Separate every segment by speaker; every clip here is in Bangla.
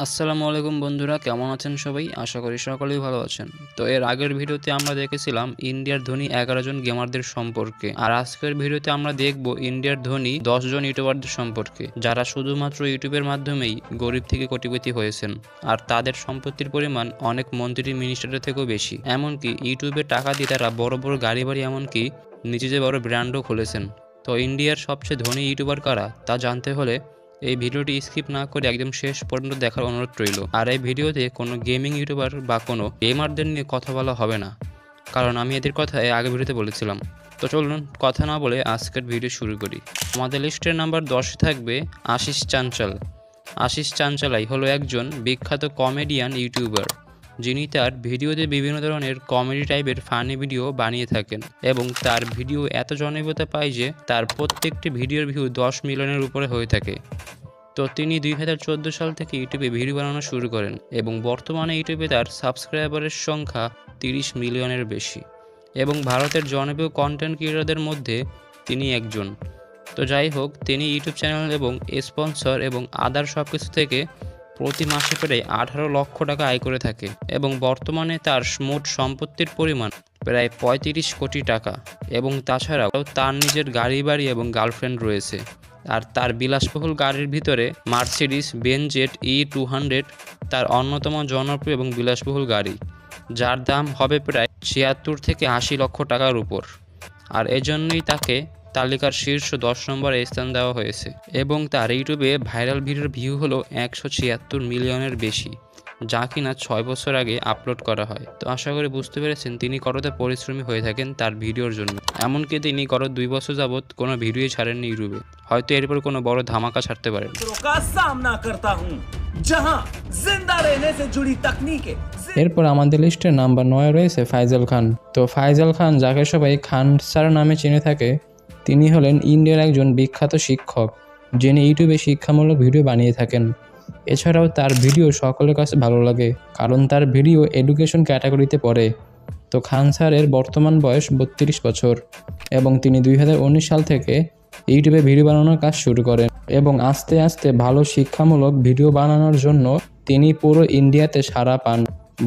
Speaker 1: আসসালামু আলাইকুম বন্ধুরা, কেমন আছেন সবাই? আশা করি সকলেই ভালো আছেন। তো এর আগের ভিডিওতে আমরা দেখেছিলাম ইন্ডিয়ার ধনী 11 জন গেমারদের সম্পর্কে। আর আজকের ভিডিওতে আমরা দেখব ইন্ডিয়ার ধনী 10 জন ইউটিউবারদের সম্পর্কে, যারা শুধুমাত্র ইউটিউবের মাধ্যমেই গরিব থেকে কোটিপতি হয়েছেন। আর তাদের সম্পত্তির পরিমাণ অনেক মন্ত্রী মিনিস্টারের থেকেও বেশি। এমনকি ইউটিউবে টাকা দিয়ে তারা বড় বড় গাড়ি বাড়ি এমনকি নিজেদের বড় ব্র্যান্ডও খুলেছেন। তো ইন্ডিয়ার সবচেয়ে ধনী ইউটিউবার কারা তা জানতে হলে এই ভিডিওটি স্কিপ না করে একদম শেষ পর্যন্ত দেখার অনুরোধ রইল। আর এই ভিডিওতে কোনো গেমিং ইউটিউবার বা কোনো গেমারদের নিয়ে কথা বলা হবে না, কারণ আমি এদের কথা আগের ভিডিওতে বলেছিলাম। তো চলুন কথা না বলে আজকের ভিডিও শুরু করি। আমাদের লিস্টের নাম্বার 10 থাকবে আশিস চাঞ্চল। আশিস চাঞ্চলাই হলো একজন বিখ্যাত কমেডিয়ান ইউটিউবার, যিনি তার ভিডিওতে বিভিন্ন ধরনের কমেডি টাইপের ফানি ভিডিও বানিয়ে থাকেন এবং তার ভিডিও এত জনপ্রিয়তা পায় যে তার প্রত্যেকটি ভিডিওর ভিউ 10 মিলিয়নের উপরে হয়ে থাকে। তো তিনি 2014 সাল থেকে ইউটিউবে ভিডিও বানানো শুরু করেন এবং বর্তমানে ইউটিউবে তার সাবস্ক্রাইবারের সংখ্যা 30 মিলিয়নের বেশি এবং ভারতের জনপ্রিয় কন্টেন্ট ক্রিয়েটরদের মধ্যে তিনি একজন। তো যাই হোক, তিনি ইউটিউব চ্যানেল এবং স্পন্সর এবং আদার সব কিছু থেকে প্রতি মাসে প্রায় 18 লক্ষ টাকা আয় করে থাকে এবং বর্তমানে তার মোট সম্পত্তির পরিমাণ প্রায় 35 কোটি টাকা এবং তাছাড়াও তার নিজের গাড়ি বাড়ি এবং গার্লফ্রেন্ড রয়েছে। আর তার বিলাসবহুল গাড়ির ভিতরে মার্সিডিস বেঞ্জ জেট E200 তার অন্যতম জনপ্রিয় এবং বিলাসবহুল গাড়ি, যার দাম হবে প্রায় 76 থেকে 80 লক্ষ টাকার উপর। আর এজন্যই তাকে তালিকার শীর্ষ 10 নম্বরে স্থান দেওয়া হয়েছে এবং তার ইউটিউবে ভাইরাল ভিডিওর ভিউ হলো 176 মিলিয়নের বেশি, যা কিনা 6 বছর আগে আপলোড করা হয়। তো আশা করি বুঝতে পেরেছেন তিনি কতটা পরিশ্রমী হয়ে থাকেন তার ভিডিওর জন্য। এমনকি তিনি গত 2 বছর যাবৎ কোনো ভিডিওই ছাড়েননি ইউটিউবে, হয়তো এরপর কোনো বড় ধামাকা ছাড়তে পারেন।
Speaker 2: এরপর আমাদের লিস্টে নাম্বার 9 রয়েছে ফাইজাল খান। তো ফাইজাল খান, যাকে সবাই খান স্যার নামে চিনে থাকে, তিনি হলেন ইন্ডিয়ার একজন বিখ্যাত শিক্ষক, যিনি ইউটিউবে শিক্ষামূলক ভিডিও বানিয়ে থাকেন। এছাড়াও তার ভিডিও সকলের কাছে ভালো লাগে, কারণ তার ভিডিও এডুকেশন ক্যাটাগরিতে পড়ে। তো খান স্যারের বর্তমান বয়স 32 বছর এবং তিনি 2019 সাল থেকে ইউটিউবে ভিডিও বানানোর কাজ শুরু করেন এবং আস্তে আস্তে ভালো শিক্ষামূলক ভিডিও বানানোর জন্য তিনি পুরো ইন্ডিয়াতে সাড়া পান।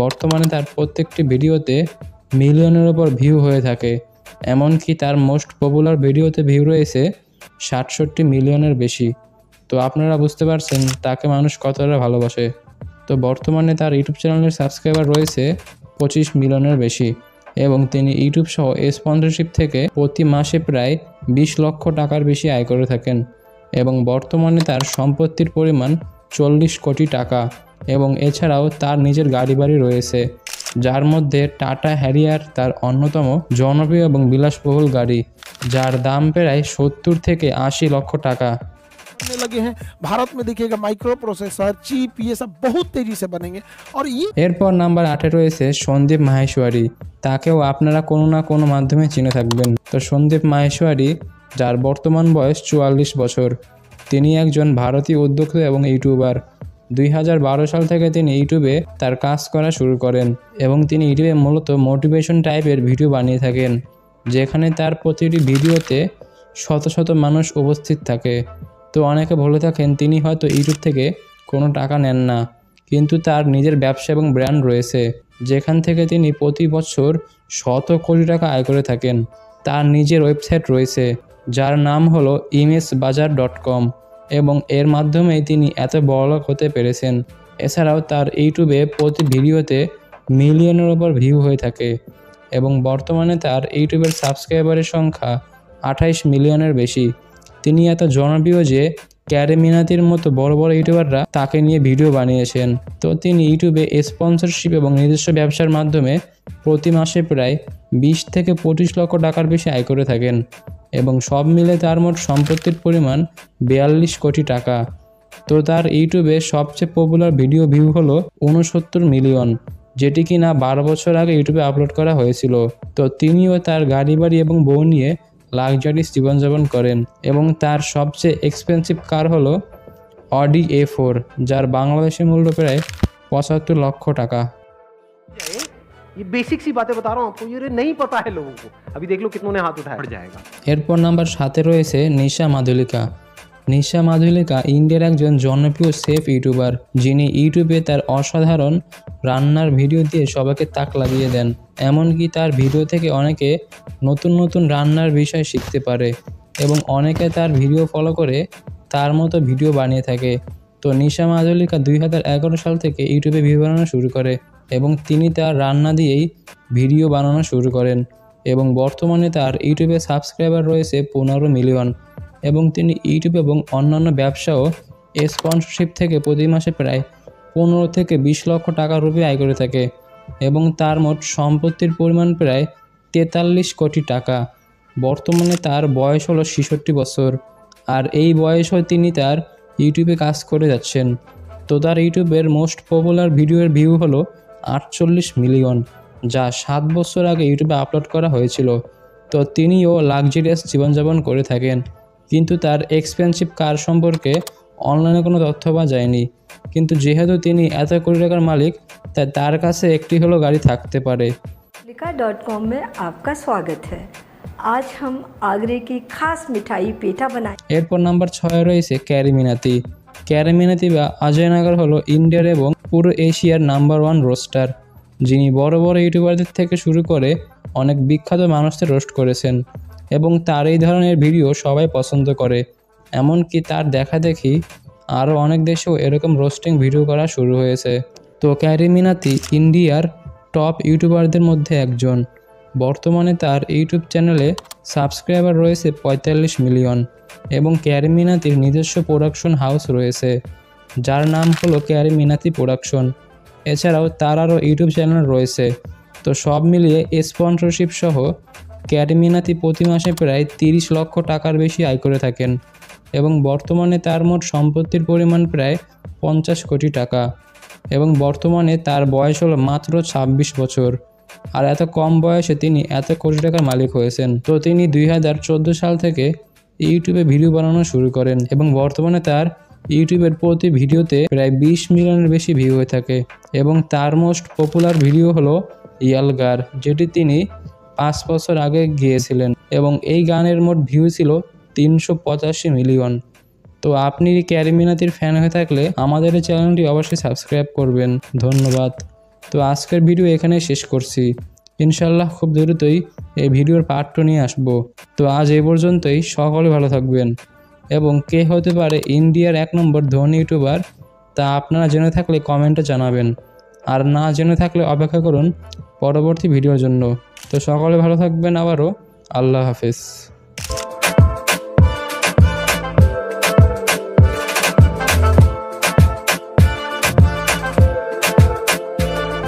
Speaker 2: বর্তমানে তার প্রত্যেকটি ভিডিওতে মিলিয়নের ওপর ভিউ হয়ে থাকে, এমনকি তার মোস্ট পপুলার ভিডিওতে ভিউ রয়েছে 67 মিলিয়নের বেশি। তো আপনারা বুঝতে পারছেন তাকে মানুষ কতটা ভালোবাসে। তো বর্তমানে তার ইউটিউব চ্যানেলের সাবস্ক্রাইবার রয়েছে 25 মিলিয়নের বেশি এবং তিনি ইউটিউব সহ স্পন্সরশিপ থেকে প্রতি মাসে প্রায় 20 লক্ষ টাকার বেশি আয় করে থাকেন এবং বর্তমানে তার সম্পত্তির পরিমাণ 40 কোটি টাকা এবং এছাড়াও তার নিজের গাড়ি বাড়ি রয়েছে, যার মধ্যে টাটা হ্যারিয়ার তার অন্যতম জনপ্রিয় এবং বিলাসবহুল গাড়ি, যার দাম প্রায় 70 থেকে 80 লক্ষ টাকা।
Speaker 3: लगे हैं भारत में देखिएगा माइक्रो प्रोसेसर चिप ये सब बहुत तेजी से बनेंगे और ये
Speaker 2: এরপর নাম্বার 8 রয়েছে সন্দীপ মাহেশ্বরী। তাকেও আপনারা কোনো না কোনো মাধ্যমে চিনে থাকবেন। তো সন্দীপ মাহেশ্বরী, যার বর্তমান বয়স 44 বছর, তিনি একজন ভারতীয় উদ্যোক্তা এবং ইউটিউবার। 2012 সাল থেকে তিনি ইউটিউবে তার কাজ করা শুরু করেন এবং তিনি ইউটিউবে মূলত মোটিভেশন টাইপের ভিডিও বানিয়ে থাকেন, যেখানে তার প্রতিটি ভিডিওতে শত শত মানুষ উপস্থিত থাকে। তো অনেকে বলে থাকেন তিনি হয়তো ইউটিউব থেকে কোনো টাকা নেন না, কিন্তু তার নিজের ব্যবসা এবং ব্র্যান্ড রয়েছে, যেখান থেকে তিনি প্রতি বছর শত কোটি টাকা আয় করে থাকেন। তার নিজের ওয়েবসাইট রয়েছে, যার নাম হলো imsbazaar.com এবং এর মাধ্যমেই তিনি এত বড়লোক হতে পেরেছেন। এছাড়াও তার ইউটিউবে প্রতি ভিডিওতে মিলিয়নের ওপর ভিউ হয়ে থাকে এবং বর্তমানে তার ইউটিউবের সাবস্ক্রাইবারের সংখ্যা 28 মিলিয়নের বেশি। তিনি এত জনপ্রিয় যে ক্যারে মিনাতির মতো বড় বড় ইউটিউবাররা তাকে নিয়ে ভিডিও বানিয়েছেন। তো তিনি ইউটিউবে স্পন্সরশিপ এবং নিজস্ব ব্যবসার মাধ্যমে প্রতি মাসে প্রায় 20 থেকে 25 লক্ষ টাকার বেশি আয় করে থাকেন এবং সব মিলে তার মোট সম্পত্তির পরিমাণ 42 কোটি টাকা। তো তার ইউটিউবে সবচেয়ে পপুলার ভিডিও ভিউ হলো 69 মিলিয়ন, যেটি কিনা 12 বছর আগে ইউটিউবে আপলোড করা হয়েছিল। তো তিনিও তার গাড়ি বাড়ি এবং বউ নিয়ে লাক্সারিয়াস জীবনযাপন করেন এবং তার সবচেয়ে এক্সপেন্সিভ কার হলো অডি A4, যার বাংলাদেশি মূল্য প্রায় 75 লক্ষ টাকা।
Speaker 4: ये बेसिक सी बातें बता रहा हूँ आपको, ये नहीं पता है लोगों को। अभी देख लो कितनों ने हाथ उठाया, पड़ जाएगा।
Speaker 2: এরপর নাম্বার 7 রয়েছে নিশা মাধুলিকা। নিশা মাধুলিকা ইন্ডিয়ার একজন জনপ্রিয় শেফ ইউটিউবার, যিনি ইউটিউবে তার অসাধারণ রান্নার ভিডিও দিয়ে সবাইকে তাক লাগিয়ে দেন। এমনকি তার ভিডিও থেকে অনেকে নতুন নতুন রান্নার বিষয় শিখতে পারে এবং অনেকে তার ভিডিও ফলো করে তার মতো ভিডিও বানিয়ে থাকে। তো নিশা মাধুলিকা 2011 সাল থেকে ইউটিউবে ভিডিও বানানো শুরু করে এবং তিনি তার রান্না দিয়েই ভিডিও বানানো শুরু করেন এবং বর্তমানে তার ইউটিউবে সাবস্ক্রাইবার রয়েছে 15 মিলিয়ন এবং তিনি ইউটিউব এবং অন্যান্য ব্যবসা ও স্পন্সরশিপ থেকে প্রতি মাসে প্রায় 15 থেকে 20 লক্ষ টাকা রূপে আয় করে থাকে এবং তার মোট সম্পত্তির পরিমাণ প্রায় 43 কোটি টাকা। বর্তমানে তার বয়স হলো 66 বছর আর এই বয়সেও তিনি তার ইউটিউবে কাজ করে যাচ্ছেন। তো তার ইউটিউবের মোস্ট পপুলার ভিডিওর ভিউ হলো 48 মিলিয়ন, যা 7 বছর আগে ইউটিউবে আপলোড করা হয়েছিল। তো তিনিও লাক্সারিয়াস জীবনযাপন করে থাকেন, কিন্তু তার এক্সপেন্সিভ কার সম্পর্কে অনলাইনে কোনো তথ্য পাওয়া যায়নি। কিন্তু যেহেতু তিনি এত কোটি টাকার মালিক, তাই তার কাছে একটি হলো গাড়ি থাকতে পারে।
Speaker 5: लिका.com में आपका स्वागत है। आज हम आगरे की खास मिठाई पेठा बनाए।
Speaker 2: এরপর নাম্বার 6 রয়েছে ক্যারি মিনাতি। ক্যারি মিনাতি বা অজয় নাগার হলো ইন্ডিয়ার এবং পুরো এশিয়ার নাম্বার 1 রোস্টার, যিনি বড় বড় ইউটিউবারদের থেকে শুরু করে অনেক বিখ্যাত মানুষদের রোস্ট করেছেন এবং তার এই ধরনের ভিডিও সবাই পছন্দ করে। এমনকি তার দেখা দেখি আরও অনেক দেশেও এরকম রোস্টিং ভিডিও করা শুরু হয়েছে। তো ক্যারি মিনাতি ইন্ডিয়ার টপ ইউটিউবারদের মধ্যে একজন। বর্তমানে তার ইউটিউব চ্যানেলে সাবস্ক্রাইবার রয়েছে 45 মিলিয়ন এবং ক্যারি মিনাতির নিজস্ব প্রোডাকশন হাউস রয়েছে, যার নাম হলো ক্যারি মিনাতি প্রোডাকশন। এছাড়াও তার আরও ইউটিউব চ্যানেল রয়েছে। তো সব মিলিয়ে স্পন্সরশিপ সহ ক্যারি মিনাতি প্রতি মাসে প্রায় 30 লক্ষ টাকার বেশি আয় করে থাকেন এবং বর্তমানে তার মোট সম্পত্তির পরিমাণ প্রায় 50 কোটি টাকা এবং বর্তমানে তার বয়স হলো মাত্র 26 বছর। আর এত কম বয়সে তিনি এত কোটি টাকার মালিক হয়েছেন। তো তিনি 2014 সাল থেকে ইউটিউবে ভিডিও বানানো শুরু করেন এবং বর্তমানে তার ইউটিউবের প্রতি ভিডিওতে প্রায় 20 মিলিয়নের বেশি ভিউ হয়ে থাকে এবং তার মোস্ট পপুলার ভিডিও হলো ইয়ালগার, যেটি তিনি 5 বছর আগে গিয়েছিলেন এবং এই গানের মোট ভিউ ছিল 385 মিলিয়ন। তো আপনি ক্যারি মিনাতির ফ্যান হয়ে থাকলে আমাদের এই চ্যানেলটি অবশ্যই সাবস্ক্রাইব করবেন। ধন্যবাদ। তো আজকের ভিডিও এখানেই শেষ করছি। ইনশাল্লাহ খুব দ্রুতই এই ভিডিওর পার্ট 2 নিয়ে আসবো। তো আজ এই পর্যন্তই। সকলে ভালো থাকবেন এবং কে হতে পারে ইন্ডিয়ার 1 নম্বর ধনী ইউটিউবার তা আপনারা জেনে থাকলে কমেন্টে জানাবেন, আর না জেনে থাকলে অপেক্ষা করুন পরবর্তী ভিডিওর জন্য। তো সকলে ভালো থাকবেন। আবারও আল্লাহ হাফেজ।